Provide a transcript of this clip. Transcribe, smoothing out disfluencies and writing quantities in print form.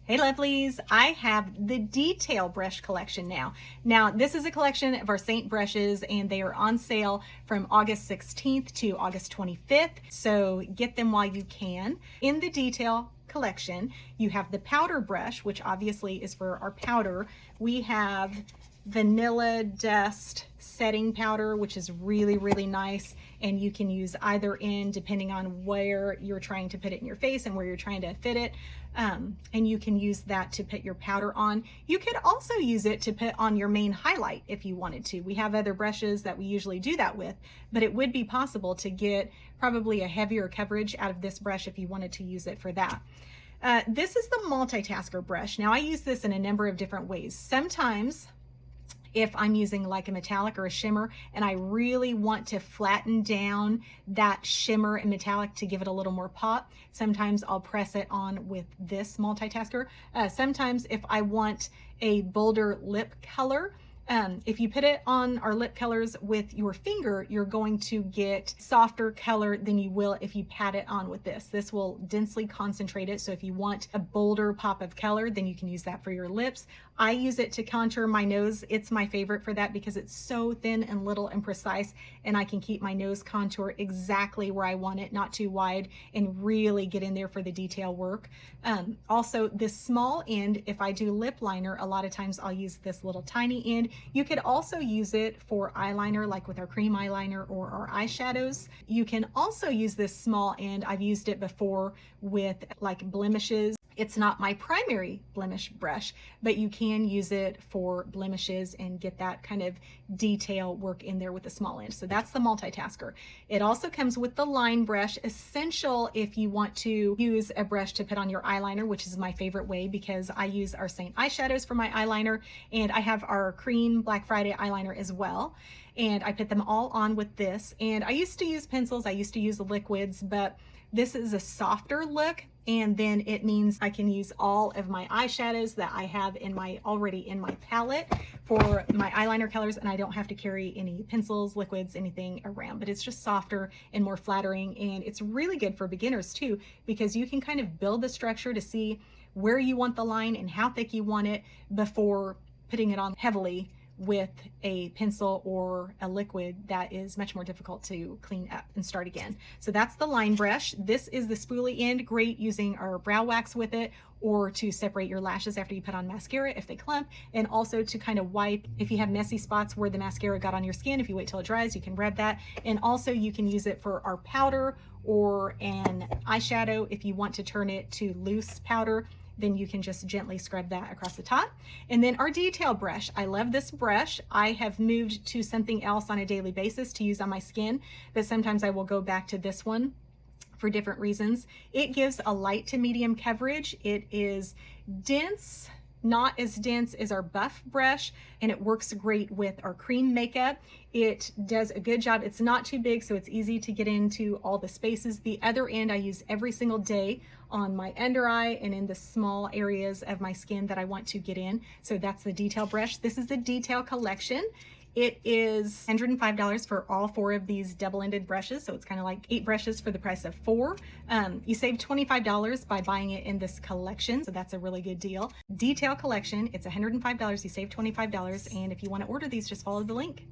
Hey lovelies, I have the Detail Brush collection now. Now this is a collection of our Seint brushes and they are on sale from August 16th to August 25th. So get them while you can. In the Detail collection, you have the powder brush, which obviously is for our powder. We have vanilla dust setting powder, which is really nice, and you can use either end depending on where you're trying to put it in your face and where you're trying to fit it, and you can use that to put your powder on. You could also use it to put on your main highlight if you wanted to. We have other brushes that we usually do that with, but it would be possible to get probably a heavier coverage out of this brush if you wanted to use it for that. This is the Multitasker brush. Now I use this in a number of different ways. Sometimes if I'm using like a metallic or a shimmer and I really want to flatten down that shimmer and metallic to give it a little more pop, sometimes I'll press it on with this Multitasker. Sometimes if I want a bolder lip color, if you put it on our lip colors with your finger, you're going to get softer color than you will if you pat it on with this. This will densely concentrate it. So if you want a bolder pop of color, then you can use that for your lips. I use it to contour my nose. It's my favorite for that because it's so thin and little and precise, and I can keep my nose contour exactly where I want it, not too wide, and really get in there for the detail work. Also, this small end, if I do lip liner, a lot of times I'll use this little tiny end. You could also use it for eyeliner, like with our cream eyeliner or our eyeshadows. You can also use this small end. I've used it before with like blemishes. It's not my primary blemish brush, but you can use it for blemishes and get that kind of detail work in there with the small end. So that's the Multitasker. It also comes with the line brush, essential if you want to use a brush to put on your eyeliner, which is my favorite way because I use our Seint eyeshadows for my eyeliner, and I have our cream Black Friday eyeliner as well. And I put them all on with this. And I used to use pencils, I used to use liquids, but this is a softer look, and then it means I can use all of my eyeshadows that I have already in my palette for my eyeliner colors, and I don't have to carry any pencils, liquids, anything around. But it's just softer and more flattering, and it's really good for beginners too, because you can kind of build the structure to see where you want the line and how thick you want it before putting it on heavily with a pencil or a liquid that is much more difficult to clean up and start again. So that's the line brush. This is the spoolie end, great using our brow wax with it, or to separate your lashes after you put on mascara if they clump, and also to kind of wipe if you have messy spots where the mascara got on your skin. If you wait till it dries, you can rub that. And also you can use it for our powder or an eyeshadow. If you want to turn it to loose powder, then you can just gently scrub that across the top. And then our detail brush. I love this brush. I have moved to something else on a daily basis to use on my skin, but sometimes I will go back to this one for different reasons. It gives a light to medium coverage. It is dense, not as dense as our buff brush, and it works great with our cream makeup. It does a good job. It's not too big, so it's easy to get into all the spaces. The other end I use every single day on my under eye and in the small areas of my skin that I want to get in. So that's the detail brush. This is the Detail Collection. It is $105 for all 4 of these double-ended brushes, so it's kind of like 8 brushes for the price of 4. You save $25 by buying it in this collection, so that's a really good deal. Detail Collection, it's $105, you save $25, and if you want to order these, just follow the link.